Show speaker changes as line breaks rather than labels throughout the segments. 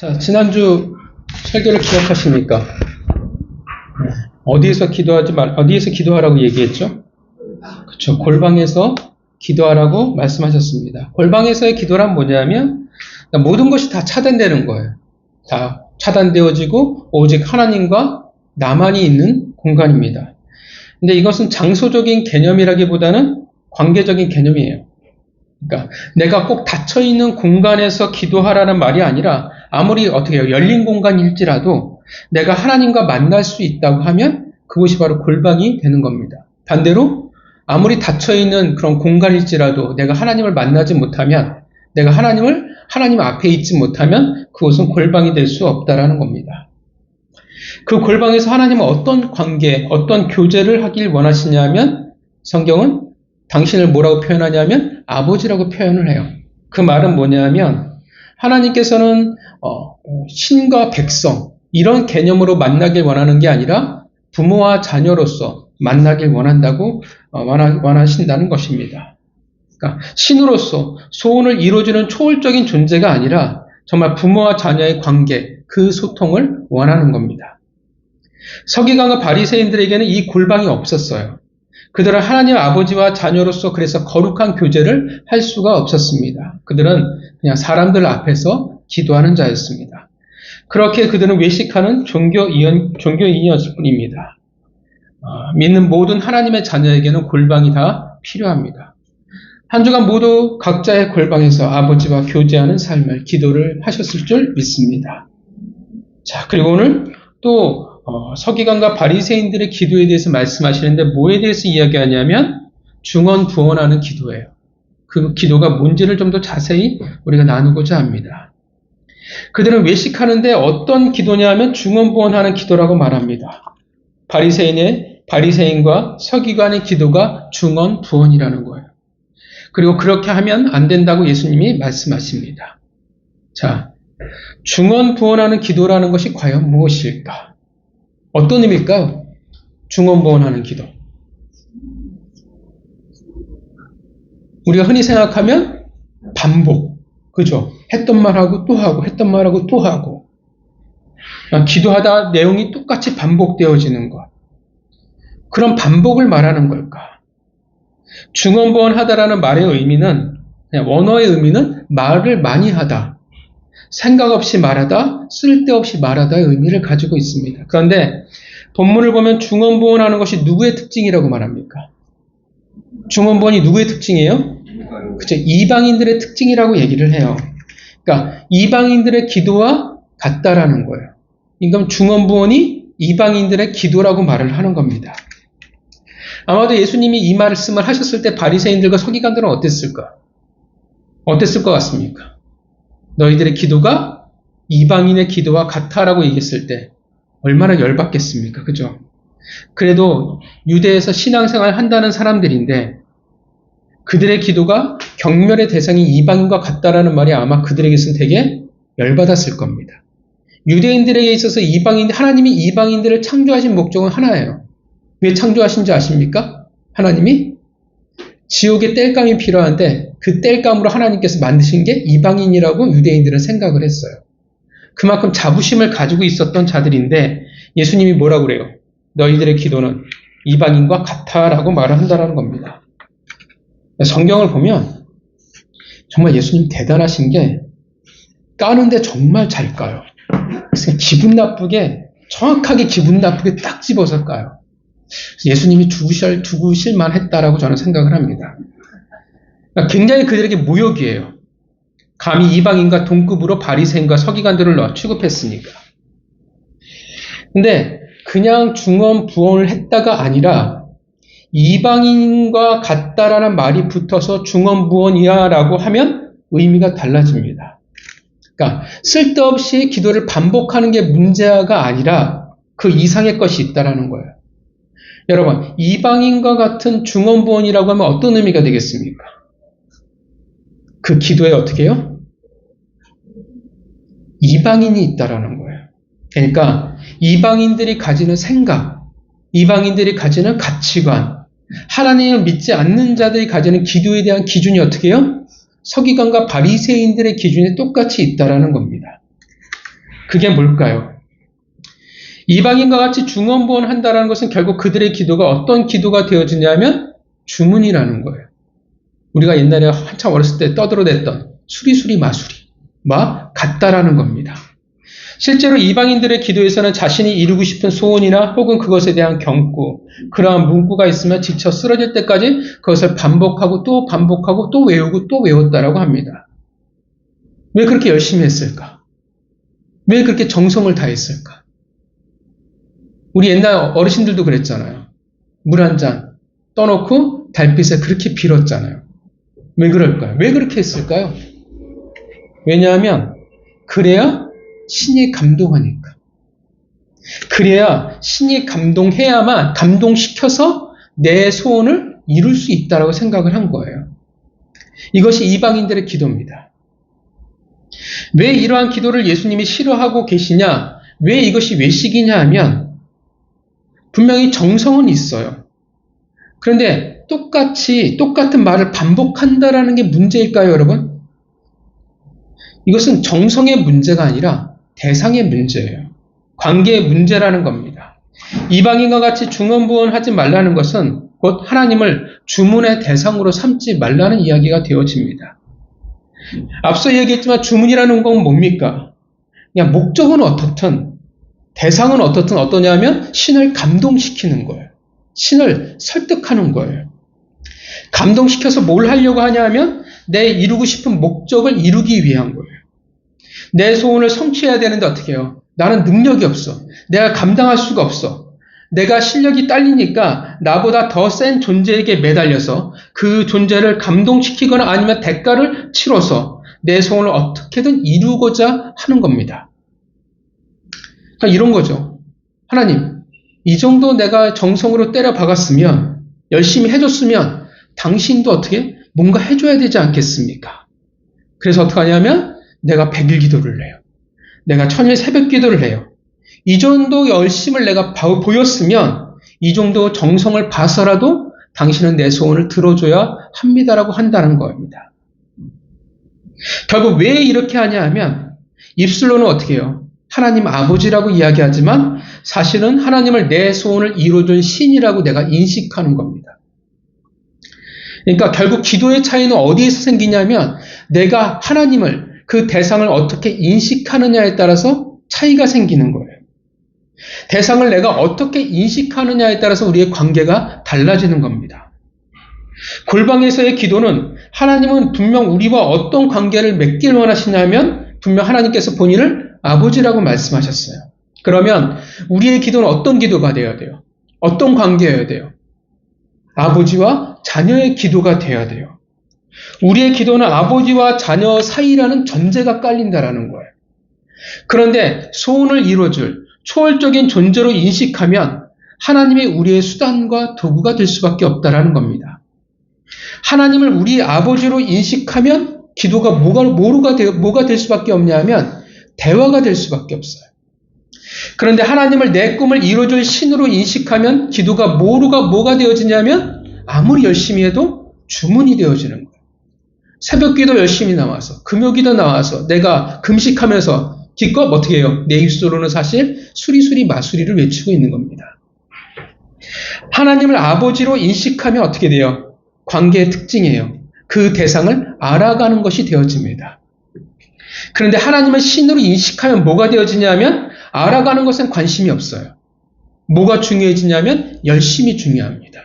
자, 지난주 설교를 기억하십니까? 어디에서 기도하라고 얘기했죠? 그렇죠. 골방에서 기도하라고 말씀하셨습니다. 골방에서의 기도란 뭐냐면 모든 것이 다 차단되는 거예요. 다 차단되어지고 오직 하나님과 나만이 있는 공간입니다. 근데 이것은 장소적인 개념이라기보다는 관계적인 개념이에요. 그러니까 내가 꼭 닫혀있는 공간에서 기도하라는 말이 아니라 아무리 어떻게 해요? 열린 공간일지라도 내가 하나님과 만날 수 있다고 하면 그것이 바로 골방이 되는 겁니다. 반대로 아무리 닫혀있는 그런 공간일지라도 내가 하나님을 만나지 못하면 내가 하나님 앞에 있지 못하면 그것은 골방이 될 수 없다라는 겁니다. 그 골방에서 하나님은 어떤 관계, 어떤 교제를 하길 원하시냐면 성경은 당신을 뭐라고 표현하냐면 아버지라고 표현을 해요. 그 말은 뭐냐면 하나님께서는 신과 백성 이런 개념으로 만나길 원하는 게 아니라 부모와 자녀로서 만나길 원하신다는 것입니다. 그러니까 신으로서 소원을 이루어주는 초월적인 존재가 아니라 정말 부모와 자녀의 관계, 그 소통을 원하는 겁니다. 서기관과 바리새인들에게는 이 골방이 없었어요. 그들은 하나님 아버지와 자녀로서 그래서 거룩한 교제를 할 수가 없었습니다. 그들은 그냥 사람들 앞에서 기도하는 자였습니다. 그렇게 그들은 외식하는 종교인이었을 뿐입니다. 믿는 모든 하나님의 자녀에게는 골방이 다 필요합니다. 한 주간 모두 각자의 골방에서 아버지와 교제하는 삶을 기도를 하셨을 줄 믿습니다. 자, 그리고 오늘 또 서기관과 바리새인들의 기도에 대해서 말씀하시는데 뭐에 대해서 이야기하냐면 중언부언하는 기도예요. 그 기도가 뭔지를 좀 더 자세히 우리가 나누고자 합니다. 그들은 외식하는데 어떤 기도냐면 중언부언하는 기도라고 말합니다. 바리새인과 서기관의 기도가 중언부언이라는 거예요. 그리고 그렇게 하면 안 된다고 예수님이 말씀하십니다. 자, 중언부언하는 기도라는 것이 과연 무엇일까? 어떤 의미일까요? 중언부언하는 기도. 우리가 흔히 생각하면 반복, 그죠? 했던 말하고 또 하고, 했던 말하고 또 하고. 기도하다 내용이 똑같이 반복되어지는 것. 그런 반복을 말하는 걸까? 중언부언하다라는 말의 의미는, 그냥 원어의 의미는 말을 많이 하다, 생각 없이 말하다, 쓸데없이 말하다의 의미를 가지고 있습니다. 그런데 본문을 보면 중언부언하는 것이 누구의 특징이라고 말합니까? 중언부언이 누구의 특징이에요? 그쵸, 이방인들의 특징이라고 얘기를 해요. 그러니까 이방인들의 기도와 같다라는 거예요. 그러니까 중언부언이 이방인들의 기도라고 말을 하는 겁니다. 아마도 예수님이 이 말씀을 하셨을 때 바리새인들과 서기관들은 어땠을까? 어땠을 것 같습니까? 너희들의 기도가 이방인의 기도와 같아라고 얘기했을 때 얼마나 열받겠습니까? 그죠? 그래도 유대에서 신앙생활 한다는 사람들인데 그들의 기도가 경멸의 대상이 이방인과 같다라는 말이 아마 그들에게서는 되게 열받았을 겁니다. 유대인들에게 있어서 하나님이 이방인들을 창조하신 목적은 하나예요. 왜 창조하신지 아십니까? 하나님이 지옥에 땔감이 필요한데 그 땔감으로 하나님께서 만드신 게 이방인이라고 유대인들은 생각을 했어요. 그만큼 자부심을 가지고 있었던 자들인데 예수님이 뭐라고 그래요? 너희들의 기도는 이방인과 같아라고 말을 한다는 겁니다. 성경을 보면 정말 예수님 대단하신 게 까는데 정말 잘 까요. 그래서 정확하게 기분 나쁘게 딱 집어서 까요. 예수님이 죽으실만 했다라고 저는 생각을 합니다. 굉장히 그들에게 모욕이에요. 감히 이방인과 동급으로 바리새인과 서기관들을 취급했으니까. 근데 그냥 중언부언을 했다가 아니라 이방인과 같다라는 말이 붙어서 중언부언이야라고 하면 의미가 달라집니다. 그러니까 쓸데없이 기도를 반복하는 게 문제가 아니라 그 이상의 것이 있다라는 거예요. 여러분, 이방인과 같은 중언부언이라고 하면 어떤 의미가 되겠습니까? 그 기도에 어떻게 해요? 이방인이 있다라는 거예요. 그러니까 이방인들이 가지는 생각, 이방인들이 가지는 가치관, 하나님을 믿지 않는 자들이 가지는 기도에 대한 기준이 어떻게 해요? 서기관과 바리새인들의 기준에 똑같이 있다라는 겁니다. 그게 뭘까요? 이방인과 같이 중언부언한다는 것은 결국 그들의 기도가 어떤 기도가 되어지냐면 주문이라는 거예요. 우리가 옛날에 한참 어렸을 때 떠들어댔던 수리수리 마수리와 같다라는 겁니다. 실제로 이방인들의 기도에서는 자신이 이루고 싶은 소원이나 혹은 그것에 대한 경고, 그러한 문구가 있으면 지쳐 쓰러질 때까지 그것을 반복하고 또 외우고 또 외웠다라고 합니다. 왜 그렇게 열심히 했을까? 왜 그렇게 정성을 다했을까? 우리 옛날 어르신들도 그랬잖아요. 물 한 잔 떠놓고 달빛에 그렇게 빌었잖아요. 왜 그럴까요? 왜 그렇게 했을까요? 왜냐하면 그래야 신이 감동하니까. 그래야 신이 감동해야만, 감동시켜서 내 소원을 이룰 수 있다라고 생각을 한 거예요. 이것이 이방인들의 기도입니다. 왜 이러한 기도를 예수님이 싫어하고 계시냐? 왜 이것이 외식이냐 하면 분명히 정성은 있어요. 그런데 똑같은 말을 반복한다라는 게 문제일까요, 여러분? 이것은 정성의 문제가 아니라 대상의 문제예요. 관계의 문제라는 겁니다. 이방인과 같이 중언부언하지 말라는 것은 곧 하나님을 주문의 대상으로 삼지 말라는 이야기가 되어집니다. 앞서 얘기했지만 주문이라는 건 뭡니까? 그냥 목적은 어떻든 대상은 어떻든 어떠냐면 신을 감동시키는 거예요. 신을 설득하는 거예요. 감동시켜서 뭘 하려고 하냐 하면 내 이루고 싶은 목적을 이루기 위한 거예요. 내 소원을 성취해야 되는데 어떻게 해요? 나는 능력이 없어. 내가 감당할 수가 없어. 내가 실력이 딸리니까 나보다 더 센 존재에게 매달려서 그 존재를 감동시키거나 아니면 대가를 치러서 내 소원을 어떻게든 이루고자 하는 겁니다. 그러니까 이런 거죠. 하나님, 이 정도 내가 정성으로 때려 박았으면, 열심히 해줬으면 당신도 어떻게 뭔가 해줘야 되지 않겠습니까? 그래서 어떻게 하냐면 내가 100일 기도를 해요. 내가 1000일 새벽 기도를 해요. 이 정도 열심을 내가 보였으면 이 정도 정성을 봐서라도 당신은 내 소원을 들어줘야 합니다라고 한다는 겁니다. 결국 왜 이렇게 하냐 하면 입술로는 어떻게 해요? 하나님 아버지라고 이야기하지만 사실은 하나님을 내 소원을 이루어준 신이라고 내가 인식하는 겁니다. 그러니까 결국 기도의 차이는 어디에서 생기냐면 내가 하나님을 그 대상을 어떻게 인식하느냐에 따라서 차이가 생기는 거예요. 대상을 내가 어떻게 인식하느냐에 따라서 우리의 관계가 달라지는 겁니다. 골방에서의 기도는 하나님은 분명 우리와 어떤 관계를 맺길 원하시냐면 분명 하나님께서 본인을 아버지라고 말씀하셨어요. 그러면 우리의 기도는 어떤 기도가 되어야 돼요? 어떤 관계여야 돼요? 아버지와 자녀의 기도가 되어야 돼요. 우리의 기도는 아버지와 자녀 사이라는 전제가 깔린다라는 거예요. 그런데 소원을 이루어줄 초월적인 존재로 인식하면 하나님이 우리의 수단과 도구가 될 수밖에 없다라는 겁니다. 하나님을 우리 아버지로 인식하면 기도가 뭐가 될 수밖에 없냐 하면 대화가 될 수밖에 없어요. 그런데 하나님을 내 꿈을 이루어줄 신으로 인식하면 기도가 뭐가 되어지냐면 아무리 열심히 해도 주문이 되어지는 거예요. 새벽기도 열심히 나와서 금요기도 나와서 내가 금식하면서 기껏 어떻게 해요? 내 입술로는 사실 수리수리 마수리를 외치고 있는 겁니다. 하나님을 아버지로 인식하면 어떻게 돼요? 관계의 특징이에요. 그 대상을 알아가는 것이 되어집니다. 그런데 하나님을 신으로 인식하면 뭐가 되어지냐면 알아가는 것엔 관심이 없어요. 뭐가 중요해지냐면 열심이 중요합니다.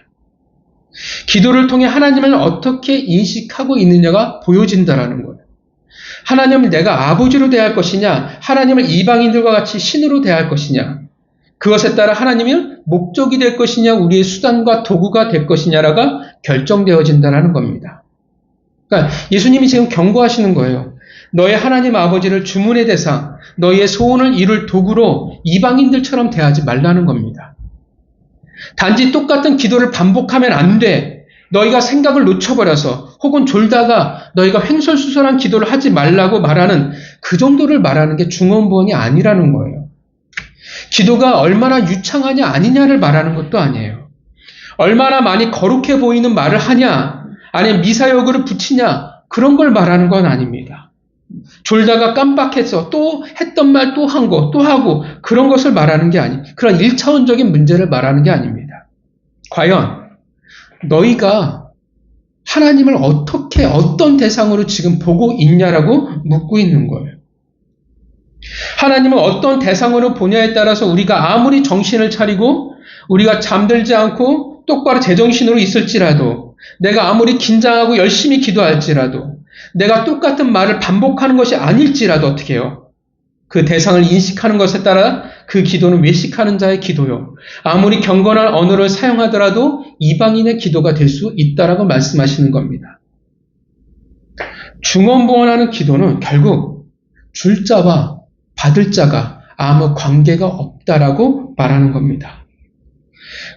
기도를 통해 하나님을 어떻게 인식하고 있느냐가 보여진다라는 거예요. 하나님을 내가 아버지로 대할 것이냐, 하나님을 이방인들과 같이 신으로 대할 것이냐, 그것에 따라 하나님은 목적이 될 것이냐, 우리의 수단과 도구가 될 것이냐가 결정되어진다라는 겁니다. 그러니까 예수님이 지금 경고하시는 거예요. 너의 하나님 아버지를 주문의 대상, 너의 소원을 이룰 도구로 이방인들처럼 대하지 말라는 겁니다. 단지 똑같은 기도를 반복하면 안 돼. 너희가 생각을 놓쳐버려서 혹은 졸다가 너희가 횡설수설한 기도를 하지 말라고 말하는 그 정도를 말하는 게 중언부언이 아니라는 거예요. 기도가 얼마나 유창하냐 아니냐를 말하는 것도 아니에요. 얼마나 많이 거룩해 보이는 말을 하냐 아니면 미사여구를 붙이냐 그런 걸 말하는 건 아닙니다. 졸다가 깜빡해서 또 했던 말 또 한 거, 또 하고 그런 것을 말하는 게 아니, 그런 1차원적인 문제를 말하는 게 아닙니다. 과연 너희가 하나님을 어떻게 어떤 대상으로 지금 보고 있냐라고 묻고 있는 거예요. 하나님을 어떤 대상으로 보냐에 따라서 우리가 아무리 정신을 차리고 우리가 잠들지 않고 똑바로 제정신으로 있을지라도 내가 아무리 긴장하고 열심히 기도할지라도 내가 똑같은 말을 반복하는 것이 아닐지라도 어떻게 해요? 그 대상을 인식하는 것에 따라 그 기도는 외식하는 자의 기도요. 아무리 경건한 언어를 사용하더라도 이방인의 기도가 될 수 있다라고 말씀하시는 겁니다. 중언부언하는 기도는 결국 줄 자와 받을 자가 아무 관계가 없다라고 말하는 겁니다.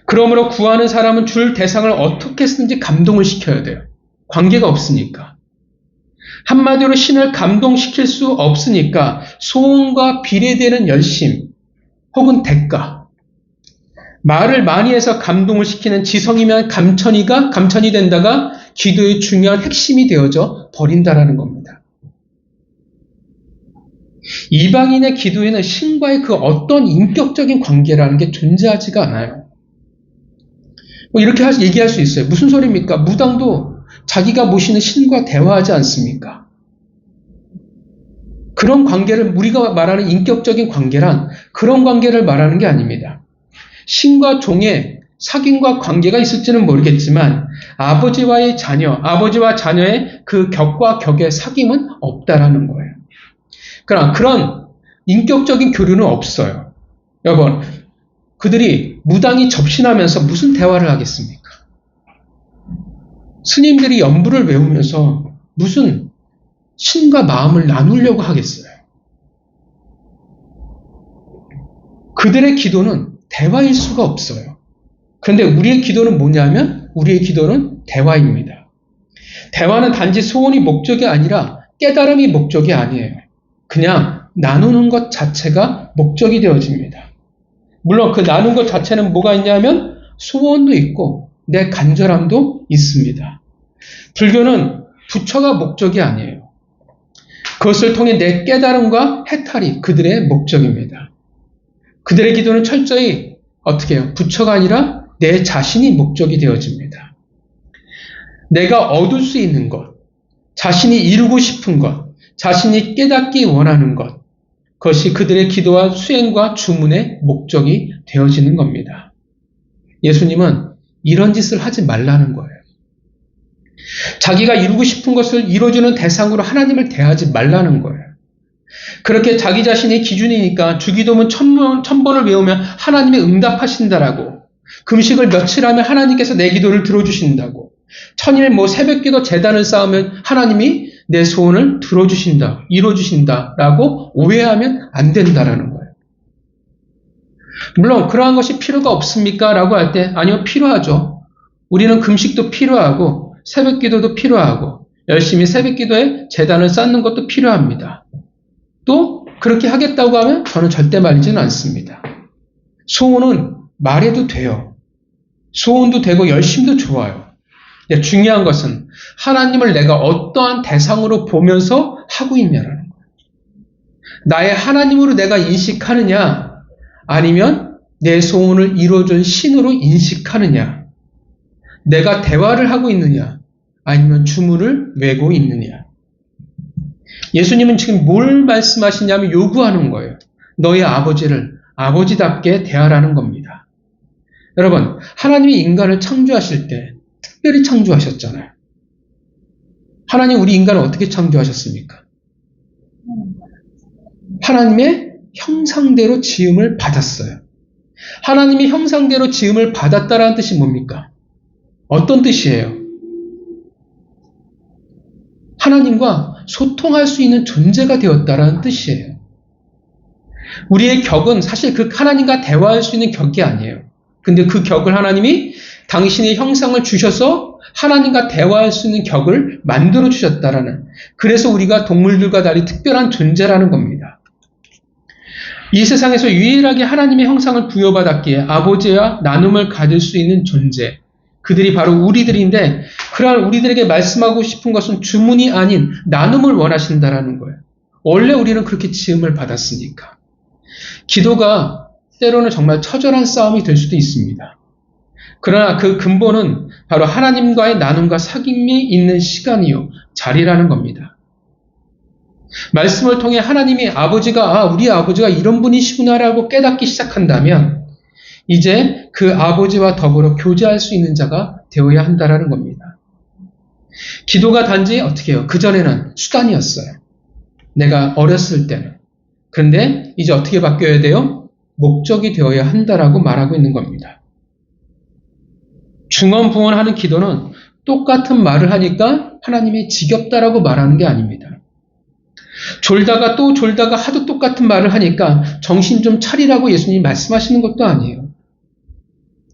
그러므로 구하는 사람은 줄 대상을 어떻게 쓰든지 감동을 시켜야 돼요. 관계가 없으니까. 한마디로 신을 감동시킬 수 없으니까 소원과 비례되는 열심 혹은 대가, 말을 많이 해서 감동을 시키는 지성이면 감천이 된다가 기도의 중요한 핵심이 되어져 버린다라는 겁니다. 이방인의 기도에는 신과의 그 어떤 인격적인 관계라는 게 존재하지가 않아요. 이렇게 얘기할 수 있어요. 무슨 소리입니까? 무당도 자기가 모시는 신과 대화하지 않습니까? 그런 관계를 우리가 말하는 인격적인 관계란 그런 관계를 말하는 게 아닙니다. 신과 종의 사귐과 관계가 있을지는 모르겠지만 아버지와 자녀의 그 격과 격의 사귐은 없다라는 거예요. 그러나 그런 인격적인 교류는 없어요. 여러분, 그들이 무당이 접신하면서 무슨 대화를 하겠습니까? 스님들이 연부를 외우면서 무슨 신과 마음을 나누려고 하겠어요. 그들의 기도는 대화일 수가 없어요. 그런데 우리의 기도는 뭐냐면 우리의 기도는 대화입니다. 대화는 단지 소원이 목적이 아니라 깨달음이 목적이 아니에요. 그냥 나누는 것 자체가 목적이 되어집니다. 물론 그 나눈 것 자체는 뭐가 있냐면 소원도 있고 내 간절함도 있습니다. 불교는 부처가 목적이 아니에요. 그것을 통해 내 깨달음과 해탈이 그들의 목적입니다. 그들의 기도는 철저히 어떻게 해요? 부처가 아니라 내 자신이 목적이 되어집니다. 내가 얻을 수 있는 것, 자신이 이루고 싶은 것, 자신이 깨닫기 원하는 것, 그것이 그들의 기도와 수행과 주문의 목적이 되어지는 겁니다. 예수님은 이런 짓을 하지 말라는 거예요. 자기가 이루고 싶은 것을 이루어주는 대상으로 하나님을 대하지 말라는 거예요. 그렇게 자기 자신이 기준이니까 주기도문 1000번을 외우면 하나님이 응답하신다라고, 금식을 며칠 하면 하나님께서 내 기도를 들어주신다고, 천일 새벽기도 제단을 쌓으면 하나님이 내 소원을 들어주신다, 이루어주신다라고 오해하면 안 된다라는 거예요. 물론 그러한 것이 필요가 없습니까? 라고 할 때 아니요, 필요하죠. 우리는 금식도 필요하고 새벽기도도 필요하고 열심히 새벽기도에 제단을 쌓는 것도 필요합니다. 또 그렇게 하겠다고 하면 저는 절대 말리지는 않습니다. 소원은 말해도 돼요. 소원도 되고 열심도 좋아요. 중요한 것은 하나님을 내가 어떠한 대상으로 보면서 하고 있냐라는 거예요. 나의 하나님으로 내가 인식하느냐, 아니면 내 소원을 이루어준 신으로 인식하느냐, 내가 대화를 하고 있느냐, 아니면 주문을 외고 있느냐. 예수님은 지금 뭘 말씀하시냐면 요구하는 거예요. 너희 아버지를 아버지답게 대하라는 겁니다. 여러분, 하나님이 인간을 창조하실 때 특별히 창조하셨잖아요. 하나님 우리 인간을 어떻게 창조하셨습니까? 하나님의 형상대로 지음을 받았어요. 하나님이 형상대로 지음을 받았다라는 뜻이 뭡니까? 어떤 뜻이에요? 하나님과 소통할 수 있는 존재가 되었다라는 뜻이에요. 우리의 격은 사실 그 하나님과 대화할 수 있는 격이 아니에요. 근데 그 격을 하나님이 당신의 형상을 주셔서 하나님과 대화할 수 있는 격을 만들어 주셨다라는, 그래서 우리가 동물들과 달리 특별한 존재라는 겁니다. 이 세상에서 유일하게 하나님의 형상을 부여받았기에 아버지와 나눔을 가질 수 있는 존재, 그들이 바로 우리들인데, 그러한 우리들에게 말씀하고 싶은 것은 주문이 아닌 나눔을 원하신다라는 거예요. 원래 우리는 그렇게 지음을 받았으니까. 기도가 때로는 정말 처절한 싸움이 될 수도 있습니다. 그러나 그 근본은 바로 하나님과의 나눔과 사귐이 있는 시간이요, 자리라는 겁니다. 말씀을 통해 하나님이 우리 아버지가 이런 분이시구나라고 깨닫기 시작한다면 이제 그 아버지와 더불어 교제할 수 있는 자가 되어야 한다라는 겁니다. 기도가 단지 어떻게 해요? 그전에는 수단이었어요. 내가 어렸을 때는. 그런데 이제 어떻게 바뀌어야 돼요? 목적이 되어야 한다라고 말하고 있는 겁니다. 중언부언하는 기도는 똑같은 말을 하니까 하나님이 지겹다라고 말하는 게 아닙니다. 졸다가 또 졸다가 하도 똑같은 말을 하니까 정신 좀 차리라고 예수님이 말씀하시는 것도 아니에요.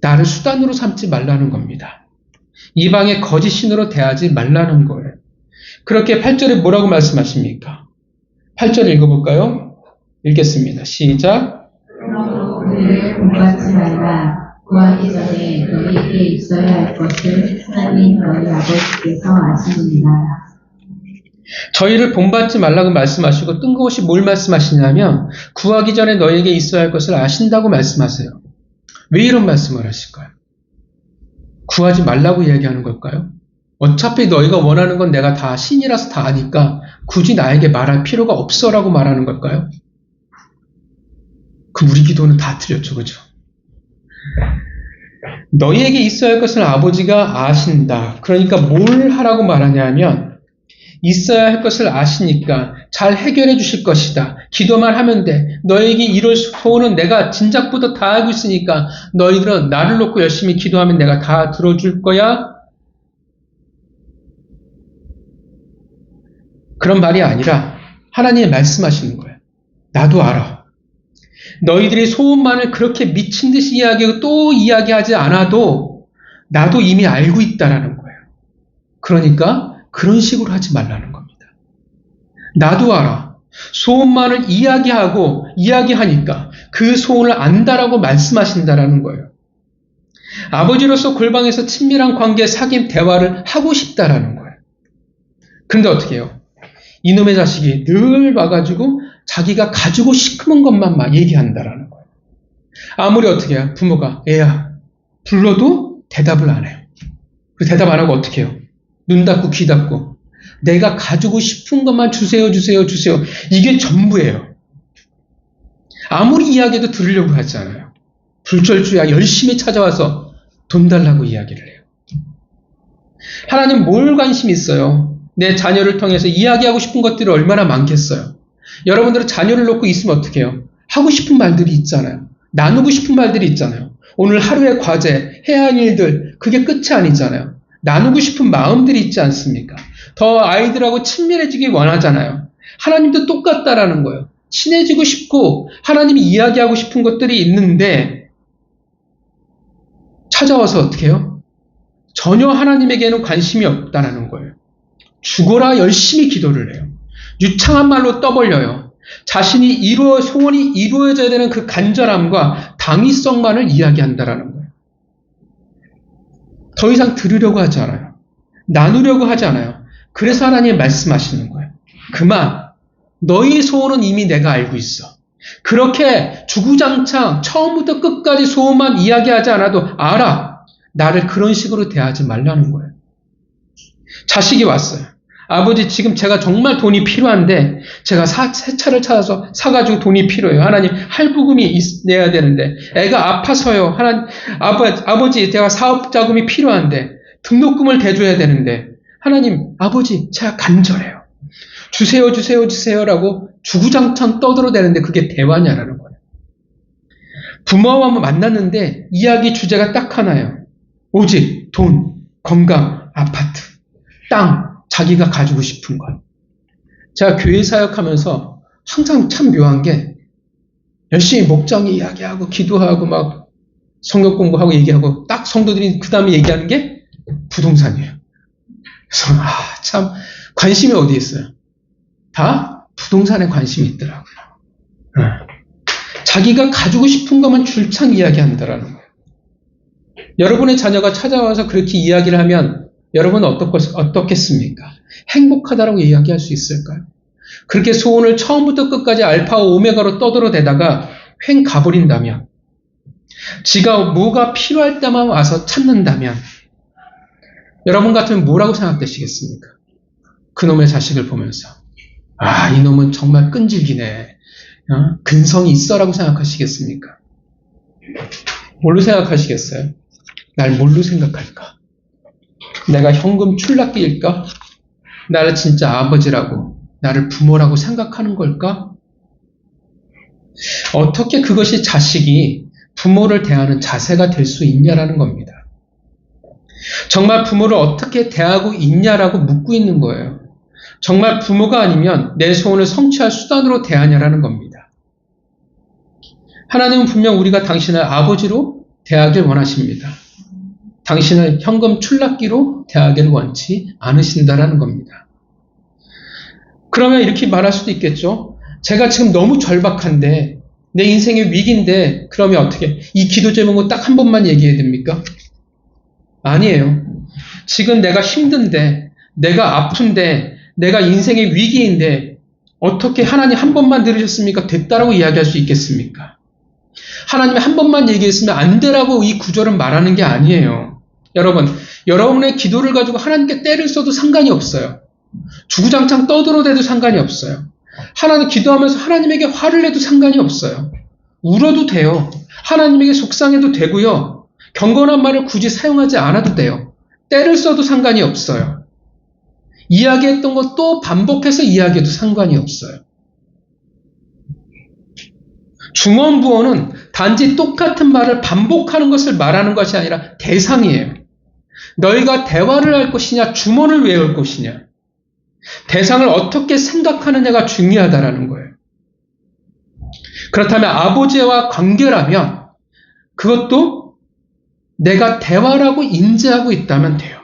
나를 수단으로 삼지 말라는 겁니다. 이방의 거짓 신으로 대하지 말라는 거예요. 그렇게 8절에 뭐라고 말씀하십니까? 8절 읽어볼까요? 읽겠습니다. 시작.
그를 본받지 말라. 구하기 전에 너희에게 있어야 할 것을 하나님 너희 아버지께서 아시느니라.
저희를 본받지 말라고 말씀하시고 뜬금없이 뭘 말씀하시냐면 구하기 전에 너희에게 있어야 할 것을 아신다고 말씀하세요. 왜 이런 말씀을 하실까요? 구하지 말라고 이야기하는 걸까요? 어차피 너희가 원하는 건 내가 다 신이라서 다 아니까 굳이 나에게 말할 필요가 없어라고 말하는 걸까요? 그럼 우리 기도는 다 틀렸죠, 그죠? 너희에게 있어야 할 것을 아버지가 아신다. 그러니까 뭘 하라고 말하냐면 있어야 할 것을 아시니까 잘 해결해 주실 것이다. 기도만 하면 돼. 너에게 이럴 소원은 내가 진작부터 다 알고 있으니까 너희들은 나를 놓고 열심히 기도하면 내가 다 들어줄 거야. 그런 말이 아니라 하나님이 말씀하시는 거예요. 나도 알아. 너희들이 소원만을 그렇게 미친 듯이 이야기하고 또 이야기하지 않아도 나도 이미 알고 있다라는 거예요. 그러니까 그런 식으로 하지 말라는 겁니다. 나도 알아. 소원만을 이야기하니까 그 소원을 안다라고 말씀하신다라는 거예요. 아버지로서 골방에서 친밀한 관계, 사귐, 대화를 하고 싶다라는 거예요. 그런데 어떻게 해요? 이놈의 자식이 늘 와가지고 자기가 가지고 싶은 것만 막 얘기한다라는 거예요. 아무리 어떻게 해요? 부모가 애야 불러도 대답을 안 해요. 그리고 대답 안 하고 어떻게 해요? 눈 닫고 귀 닫고 내가 가지고 싶은 것만 주세요. 이게 전부예요. 아무리 이야기해도 들으려고 하잖아요. 불철주야 열심히 찾아와서 돈 달라고 이야기를 해요. 하나님 뭘 관심 있어요? 내 자녀를 통해서 이야기하고 싶은 것들이 얼마나 많겠어요. 여러분들은 자녀를 놓고 있으면 어떻게 해요? 하고 싶은 말들이 있잖아요. 나누고 싶은 말들이 있잖아요. 오늘 하루의 과제, 해야 할 일들, 그게 끝이 아니잖아요. 나누고 싶은 마음들이 있지 않습니까? 더 아이들하고 친밀해지기 원하잖아요. 하나님도 똑같다라는 거예요. 친해지고 싶고 하나님이 이야기하고 싶은 것들이 있는데 찾아와서 어떻게 해요? 전혀 하나님에게는 관심이 없다라는 거예요. 죽어라 열심히 기도를 해요. 유창한 말로 떠벌려요. 자신이 소원이 이루어져야 되는 그 간절함과 당위성만을 이야기한다라는 거예요. 더 이상 들으려고 하지 않아요. 나누려고 하지 않아요. 그래서 하나님이 말씀하시는 거예요. 그만, 너희 소원은 이미 내가 알고 있어. 그렇게 주구장창 처음부터 끝까지 소원만 이야기하지 않아도 알아. 나를 그런 식으로 대하지 말라는 거예요. 자식이 왔어요. 아버지 지금 제가 정말 돈이 필요한데 제가 새 차를 찾아서 사가지고 돈이 필요해요. 하나님 할부금이 내야 되는데 애가 아파서요. 하나님 아버지 제가 사업 자금이 필요한데 등록금을 대줘야 되는데 하나님 아버지 제가 간절해요. 주세요라고 주구장창 떠들어대는데 그게 대화냐라는 거예요. 부모와 만났는데 이야기 주제가 딱 하나예요. 오직 돈, 건강, 아파트, 땅, 자기가 가지고 싶은 것. 제가 교회 사역하면서 항상 참 묘한 게 열심히 목장이 이야기하고 기도하고 막 성경 공부하고 얘기하고 딱 성도들이 그 다음에 얘기하는 게 부동산이에요. 그래서 참 관심이 어디 있어요? 다 부동산에 관심이 있더라고요. 자기가 가지고 싶은 것만 줄창 이야기한다라는 거예요. 여러분의 자녀가 찾아와서 그렇게 이야기를 하면 여러분은 어떻겠습니까? 행복하다라고 이야기할 수 있을까요? 그렇게 소원을 처음부터 끝까지 알파와 오메가로 떠들어대다가 횡 가버린다면, 지가 뭐가 필요할 때만 와서 찾는다면, 여러분 같으면 뭐라고 생각되시겠습니까? 그놈의 자식을 보면서, 아, 이놈은 정말 끈질기네. 근성이 있어라고 생각하시겠습니까? 뭘로 생각하시겠어요? 날 뭘로 생각할까? 내가 현금 출납기일까? 나를 진짜 아버지라고, 나를 부모라고 생각하는 걸까? 어떻게 그것이 자식이 부모를 대하는 자세가 될 수 있냐라는 겁니다. 정말 부모를 어떻게 대하고 있냐라고 묻고 있는 거예요. 정말 부모가 아니면 내 소원을 성취할 수단으로 대하냐라는 겁니다. 하나님은 분명 우리가 당신을 아버지로 대하길 원하십니다. 당신을 현금 출납기로 대하기를 원치 않으신다라는 겁니다. 그러면 이렇게 말할 수도 있겠죠. 제가 지금 너무 절박한데, 내 인생의 위기인데, 그러면 어떻게? 이 기도 제목은 딱 한 번만 얘기해야 됩니까? 아니에요. 지금 내가 힘든데, 내가 아픈데, 내가 인생의 위기인데, 어떻게 하나님 한 번만 들으셨습니까? 됐다라고 이야기할 수 있겠습니까? 하나님이 한 번만 얘기했으면 안 되라고 이 구절은 말하는 게 아니에요. 여러분, 여러분의 기도를 가지고 하나님께 때를 써도 상관이 없어요. 주구장창 떠들어대도 상관이 없어요. 하나님 기도하면서 하나님에게 화를 내도 상관이 없어요. 울어도 돼요. 하나님에게 속상해도 되고요. 경건한 말을 굳이 사용하지 않아도 돼요. 때를 써도 상관이 없어요. 이야기했던 것 또 반복해서 이야기해도 상관이 없어요. 중언부언은 단지 똑같은 말을 반복하는 것을 말하는 것이 아니라 대상이에요. 너희가 대화를 할 것이냐, 주문을 외울 것이냐. 대상을 어떻게 생각하느냐가 중요하다라는 거예요. 그렇다면 아버지와 관계라면 그것도 내가 대화라고 인지하고 있다면 돼요.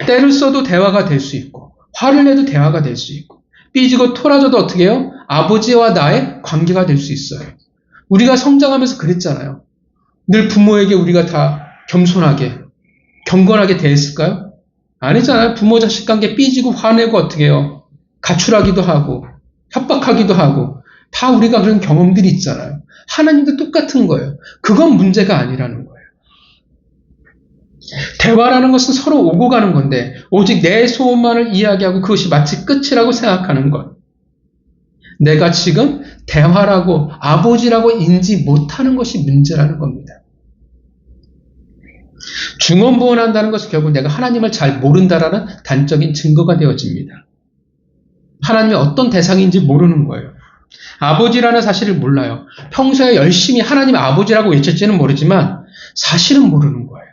때를 써도 대화가 될 수 있고, 화를 내도 대화가 될 수 있고, 삐지고 토라져도 어떻게 해요? 아버지와 나의 관계가 될 수 있어요. 우리가 성장하면서 그랬잖아요. 늘 부모에게 우리가 다 겸손하게, 경건하게 대했을까요? 아니잖아요. 부모 자식 관계 삐지고 화내고 어떻게 해요? 가출하기도 하고, 협박하기도 하고, 다 우리가 그런 경험들이 있잖아요. 하나님도 똑같은 거예요. 그건 문제가 아니라는 거예요. 대화라는 것은 서로 오고 가는 건데, 오직 내 소원만을 이야기하고 그것이 마치 끝이라고 생각하는 것. 내가 지금 대화라고, 아버지라고 인지 못하는 것이 문제라는 겁니다. 중언부언한다는 것은 결국 내가 하나님을 잘 모른다라는 단적인 증거가 되어집니다. 하나님이 어떤 대상인지 모르는 거예요. 아버지라는 사실을 몰라요. 평소에 열심히 하나님 아버지라고 외쳤지는 모르지만 사실은 모르는 거예요.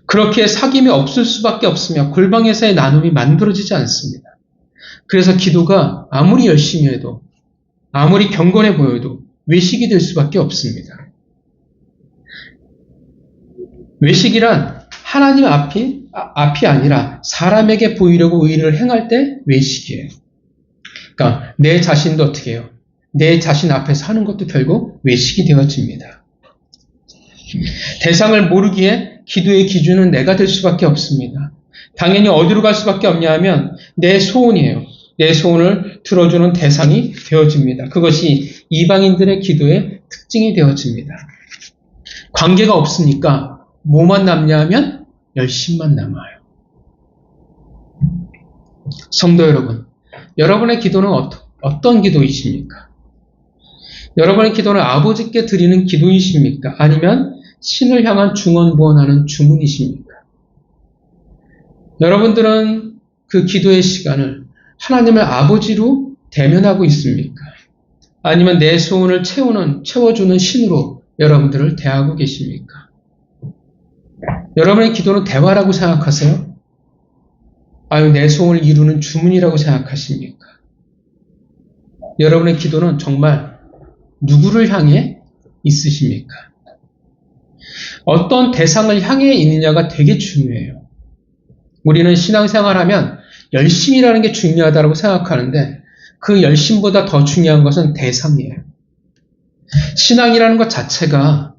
그렇게 사귐이 없을 수밖에 없으며 골방에서의 나눔이 만들어지지 않습니다. 그래서 기도가 아무리 열심히 해도, 아무리 경건해 보여도 외식이 될 수밖에 없습니다. 외식이란 하나님 앞이 아니라 사람에게 보이려고 의를 행할 때 외식이에요. 그러니까 내 자신도 어떻게 해요? 내 자신 앞에서 하는 것도 결국 외식이 되어집니다. 대상을 모르기에 기도의 기준은 내가 될 수밖에 없습니다. 당연히 어디로 갈 수밖에 없냐 하면 내 소원이에요. 내 소원을 들어주는 대상이 되어집니다. 그것이 이방인들의 기도의 특징이 되어집니다. 관계가 없으니까 뭐만 남냐 하면 열심만 남아요. 성도 여러분, 여러분의 기도는 어떤 기도이십니까? 여러분의 기도는 아버지께 드리는 기도이십니까? 아니면 신을 향한 중언부언하는 주문이십니까? 여러분들은 그 기도의 시간을 하나님을 아버지로 대면하고 있습니까? 아니면 내 소원을 채워주는 신으로 여러분들을 대하고 계십니까? 여러분의 기도는 대화라고 생각하세요? 아니면 내 소원을 이루는 주문이라고 생각하십니까? 여러분의 기도는 정말 누구를 향해 있으십니까? 어떤 대상을 향해 있느냐가 되게 중요해요. 우리는 신앙생활하면 열심이라는 게 중요하다고 생각하는데 그 열심보다 더 중요한 것은 대상이에요. 신앙이라는 것 자체가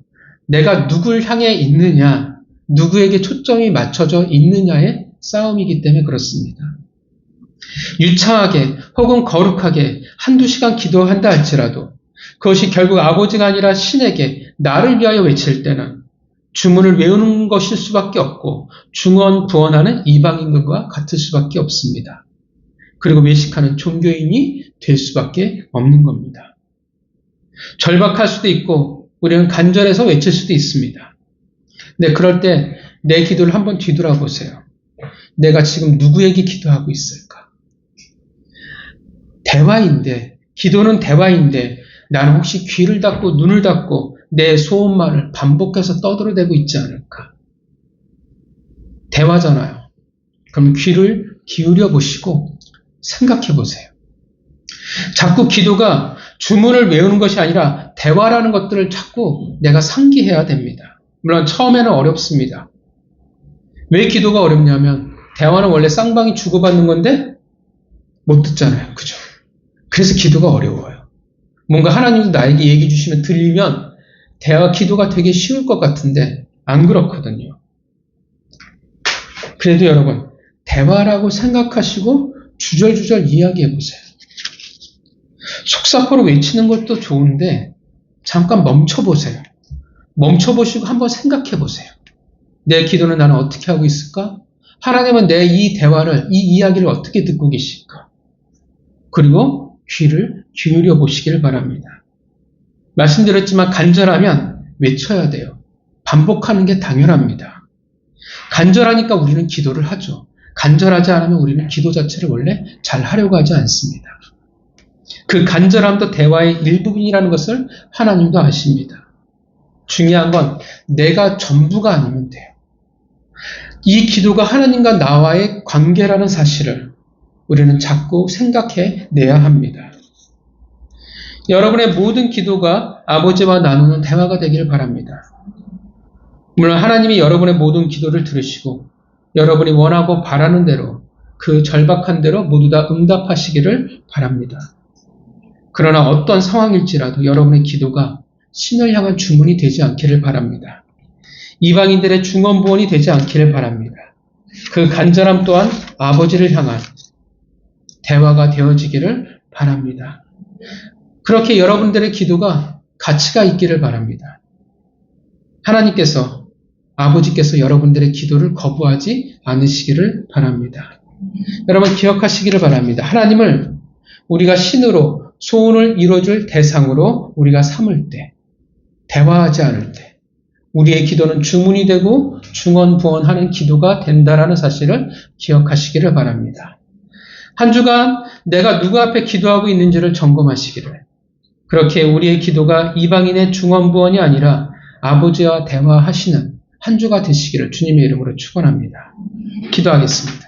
내가 누굴 향해 있느냐, 누구에게 초점이 맞춰져 있느냐의 싸움이기 때문에 그렇습니다. 유창하게 혹은 거룩하게 한두 시간 기도한다 할지라도 그것이 결국 아버지가 아니라 신에게 나를 위하여 외칠 때는 주문을 외우는 것일 수밖에 없고 중언부언하는 이방인들과 같을 수밖에 없습니다. 그리고 외식하는 종교인이 될 수밖에 없는 겁니다. 절박할 수도 있고 우리는 간절해서 외칠 수도 있습니다. 근데 그럴 때 내 기도를 한번 뒤돌아보세요. 내가 지금 누구에게 기도하고 있을까? 대화인데, 기도는 대화인데 나는 혹시 귀를 닫고 눈을 닫고 내 소원만을 반복해서 떠들어대고 있지 않을까? 대화잖아요. 그럼 귀를 기울여 보시고 생각해 보세요. 자꾸 기도가 주문을 외우는 것이 아니라 대화라는 것들을 자꾸 내가 상기해야 됩니다. 물론 처음에는 어렵습니다. 왜 기도가 어렵냐면 대화는 원래 쌍방이 주고받는 건데 못 듣잖아요. 그죠? 그래서 기도가 어려워요. 뭔가 하나님도 나에게 얘기해 주시면 들리면 대화 기도가 되게 쉬울 것 같은데 안 그렇거든요. 그래도 여러분 대화라고 생각하시고 주절주절 이야기해 보세요. 속사포로 외치는 것도 좋은데 잠깐 멈춰보세요. 멈춰보시고 한번 생각해 보세요. 내 기도는 나는 어떻게 하고 있을까? 하나님은 내 이 대화를, 이 이야기를 어떻게 듣고 계실까? 그리고 귀를 기울여 보시기를 바랍니다. 말씀드렸지만 간절하면 외쳐야 돼요. 반복하는 게 당연합니다. 간절하니까 우리는 기도를 하죠. 간절하지 않으면 우리는 기도 자체를 원래 잘 하려고 하지 않습니다. 그 간절함도 대화의 일부분이라는 것을 하나님도 아십니다. 중요한 건 내가 전부가 아니면 돼요. 이 기도가 하나님과 나와의 관계라는 사실을 우리는 자꾸 생각해 내야 합니다. 여러분의 모든 기도가 아버지와 나누는 대화가 되기를 바랍니다. 물론 하나님이 여러분의 모든 기도를 들으시고 여러분이 원하고 바라는 대로 그 절박한 대로 모두 다 응답하시기를 바랍니다. 그러나 어떤 상황일지라도 여러분의 기도가 신을 향한 주문이 되지 않기를 바랍니다. 이방인들의 중언부언이 되지 않기를 바랍니다. 그 간절함 또한 아버지를 향한 대화가 되어지기를 바랍니다. 그렇게 여러분들의 기도가 가치가 있기를 바랍니다. 하나님께서, 아버지께서 여러분들의 기도를 거부하지 않으시기를 바랍니다. 여러분 기억하시기를 바랍니다. 하나님을 우리가 신으로 소원을 이루어줄 대상으로 우리가 삼을 때, 대화하지 않을 때, 우리의 기도는 주문이 되고 중언부언하는 기도가 된다라는 사실을 기억하시기를 바랍니다. 한 주간 내가 누구 앞에 기도하고 있는지를 점검하시기를, 그렇게 우리의 기도가 이방인의 중언부언이 아니라 아버지와 대화하시는 한 주가 되시기를 주님의 이름으로 축원합니다. 기도하겠습니다.